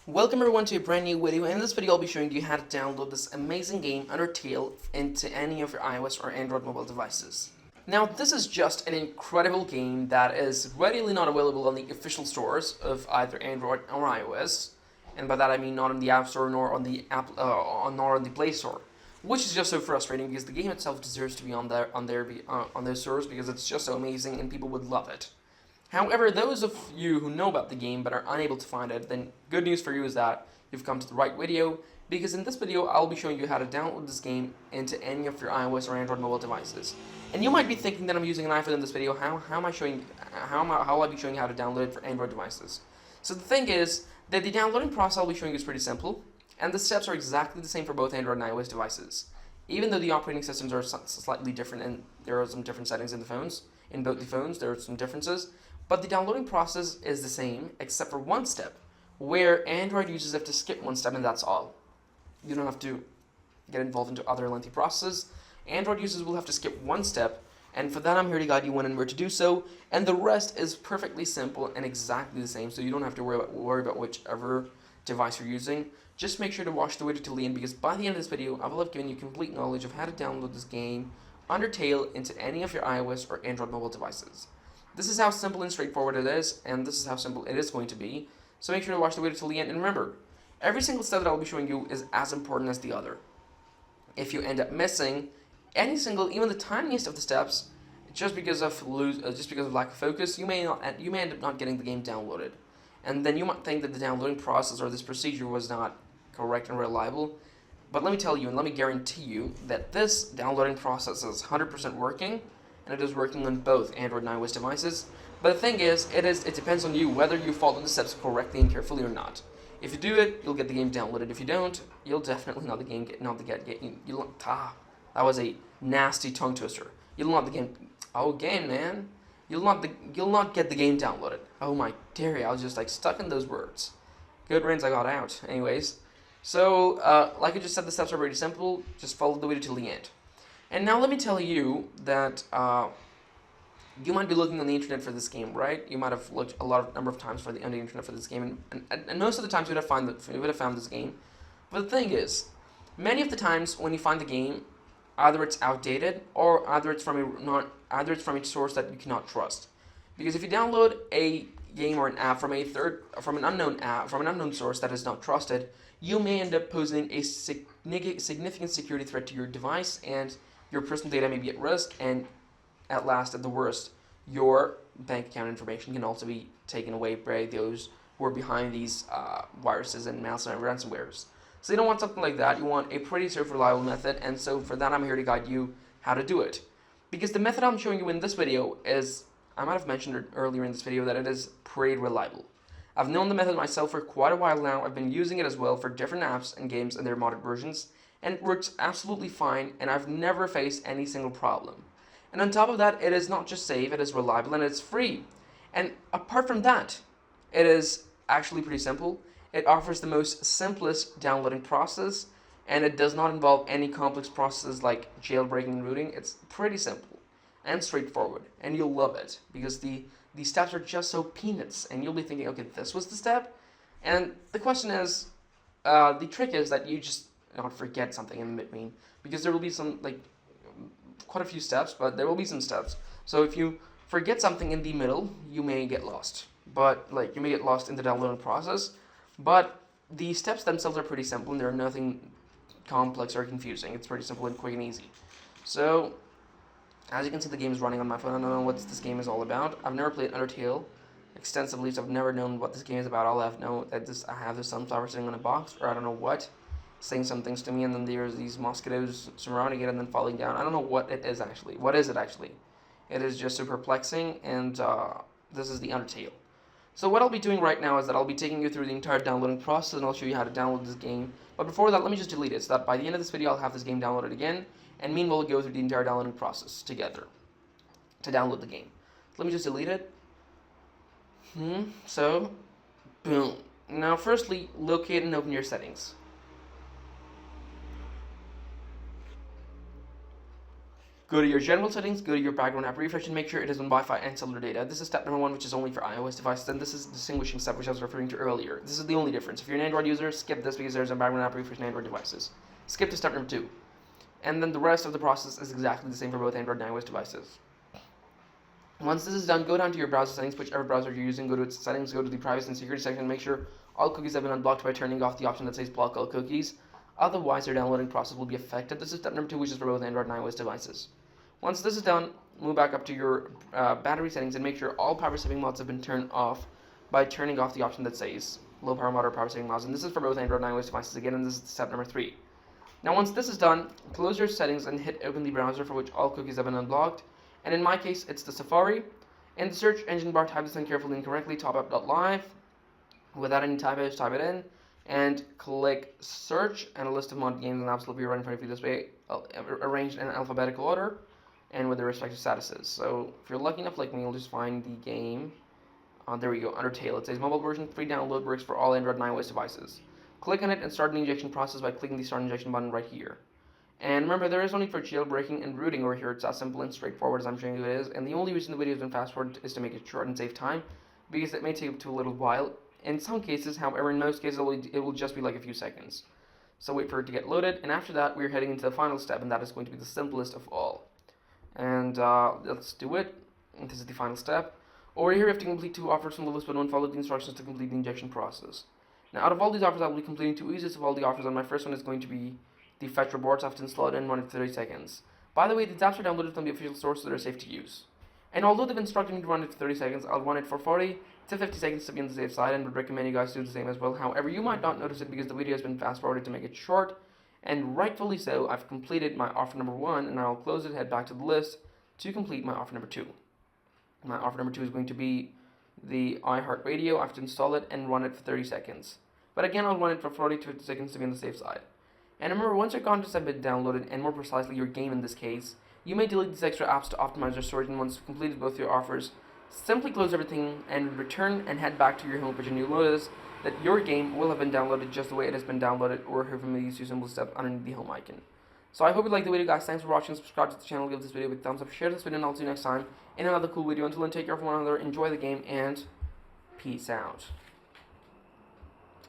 Welcome everyone to a brand new video. In this video I'll be showing you how to download this amazing game Undertale into any of your iOS or Android mobile devices. Now this is just an incredible game that is readily not available on the official stores of either Android or iOS, and by that I mean not on the App Store nor on the nor on the Play Store, which is just so frustrating because the game itself deserves to be on their stores because it's just so amazing and people would love it. However, those of you who know about the game but are unable to find it, then good news for you is that you've come to the right video, because in this video I'll be showing you how to download this game into any of your iOS or Android mobile devices. And you might be thinking that I'm using an iPhone in this video. How will I be showing you how to download it for Android devices? So the thing is that the downloading process I'll be showing you is pretty simple, and the steps are exactly the same for both Android and iOS devices. Even though the operating systems are slightly different and there are some different settings in both the phones, there are some differences. But the downloading process is the same, except for one step, where Android users have to skip one step and that's all. You don't have to get involved into other lengthy processes. Android users will have to skip one step, and for that I'm here to guide you when and where to do so, and the rest is perfectly simple and exactly the same, so you don't have to worry about whichever device you're using. Just make sure to watch the video till the end, because by the end of this video I will have given you complete knowledge of how to download this game, Undertale, into any of your iOS or Android mobile devices. This is how simple and straightforward it is, and this is how simple it is going to be. So make sure to watch the video till the end, and remember, every single step that I'll be showing you is as important as the other. If you end up missing any single, even the tiniest of the steps, just because of lack of focus, you may end up not getting the game downloaded, and then you might think that the downloading process or this procedure was not correct and reliable. But let me tell you, and let me guarantee you, that this downloading process is 100% working. And it is working on both Android and iOS devices. But the thing is, it depends on you whether you follow the steps correctly and carefully or not. If you do it, you'll get the game downloaded. If you don't, you'll definitely not that was a nasty tongue twister. You'll not the game. Oh, game man, you'll not get the game downloaded. Oh my dearie, I was just like stuck in those words. Good riddance, I got out. Anyways, so like I just said, the steps are pretty simple. Just follow the video till the end. And now let me tell you that you might be looking on the internet for this game, right? You might have looked number of times on the internet for this game, and most of the times you would have found this game. But the thing is, many of the times when you find the game, either it's outdated or either it's from a source that you cannot trust. Because if you download a game or an app from an unknown source that is not trusted, you may end up posing a significant security threat to your device, and your personal data may be at risk, and at the worst, your bank account information can also be taken away by those who are behind these viruses and ransomwares. So you don't want something like that. You want a pretty safe, reliable method, and so for that I'm here to guide you how to do it. Because the method I'm showing you in this video is, I might have mentioned it earlier in this video, that it is pretty reliable. I've known the method myself for quite a while now. I've been using it as well for different apps and games and their modded versions, and it works absolutely fine, and I've never faced any single problem. And on top of that, it is not just safe, it is reliable, and it's free. And apart from that, it is actually pretty simple. It offers the most simplest downloading process, and it does not involve any complex processes like jailbreaking and rooting. It's pretty simple and straightforward, and you'll love it because the steps are just so peanuts, and you'll be thinking, okay, this was the step. And the question is, the trick is that you just not forget something in between, because there will be quite a few steps, but there will be some steps. So if you forget something in the middle, you may get lost. But you may get lost in the downloading process. But the steps themselves are pretty simple, and they're nothing complex or confusing. It's pretty simple and quick and easy. So as you can see, the game is running on my phone. I don't know what this game is all about. I've never played Undertale extensively, so I've never known what this game is about. All I know that I have this sunflower sitting on a box, or I don't know what, saying some things to me, and then there's these mosquitoes surrounding it and then falling down. I don't know what it is actually. What is it actually? It is just so perplexing, and this is the Undertale. So what I'll be doing right now is that I'll be taking you through the entire downloading process, and I'll show you how to download this game. But before that, let me just delete it, so that by the end of this video, I'll have this game downloaded again, and meanwhile, we'll go through the entire downloading process together to download the game. Let me just delete it. So, boom. Now, firstly, locate and open your settings. Go to your general settings, go to your background app refresh, and make sure it is on Wi-Fi and cellular data. This is step number 1, which is only for iOS devices, and this is the distinguishing step which I was referring to earlier. This is the only difference. If you're an Android user, skip this because there's a background app refresh on Android devices. Skip to step number 2. And then the rest of the process is exactly the same for both Android and iOS devices. Once this is done, go down to your browser settings, whichever browser you're using, go to its settings, go to the privacy and security section, and make sure all cookies have been unblocked by turning off the option that says block all cookies. Otherwise, your downloading process will be affected. This is step number 2, which is for both Android and iOS devices. Once this is done, move back up to your battery settings and make sure all power saving mods have been turned off by turning off the option that says low power mod or power saving mods. And this is for both Android and iOS devices again, and this is step number 3. Now, once this is done, close your settings and hit open the browser for which all cookies have been unblocked. And in my case, it's the Safari. In the search engine bar, type this in carefully and correctly, topup.live. Without any typos, type it in. And click search, and a list of mod games and apps will be right in front of you this way, arranged in alphabetical order and with their respective statuses. So if you're lucky enough like me, you'll just find the game. There we go, Undertale. It says mobile version, free download, works for all Android and iOS devices. Click on it and start the injection process by clicking the start injection button right here. And remember, there is no need for jailbreaking and rooting over here. It's as simple and straightforward as I'm showing you it is. And the only reason the video has been fast forwarded is to make it short and save time, because it may take up to a little while. In some cases, however, in most cases, it will just be like a few seconds. So wait for it to get loaded, and after that, we're heading into the final step, and that is going to be the simplest of all. And let's do it. And this is the final step. Over here, you have to complete 2 offers from the list, but don't follow the instructions to complete the injection process. Now, out of all these offers, I will be completing 2 easiest of all the offers, and my first one is going to be the fetch rewards. I have to install it and run it for 30 seconds. By the way, these apps are downloaded from the official source, so they're safe to use. And although they've instructed me to run it for 30 seconds, I'll run it for 40 to 50 seconds to be on the safe side, and would recommend you guys do the same as well. However, you might not notice it because the video has been fast forwarded to make it short, and rightfully so. I've completed my offer number 1, and I'll close it, head back to the list to complete my offer number 2. My offer number 2 is going to be the iHeartRadio. I have to install it and run it for 30 seconds. But again, I'll run it for 40 to 50 seconds to be on the safe side. And remember, once your contents have been downloaded, and more precisely your game in this case, you may delete these extra apps to optimize your storage, and once you've completed both your offers, simply close everything and return and head back to your homepage, and you'll notice that your game will have been downloaded just the way it has been downloaded, or here from these 2 simple steps underneath the home icon. So I hope you liked the video, guys. Thanks for watching. Subscribe to the channel, give this video a big thumbs up, share this video, and I'll see you next time in another cool video. Until then, take care of one another, enjoy the game, and peace out.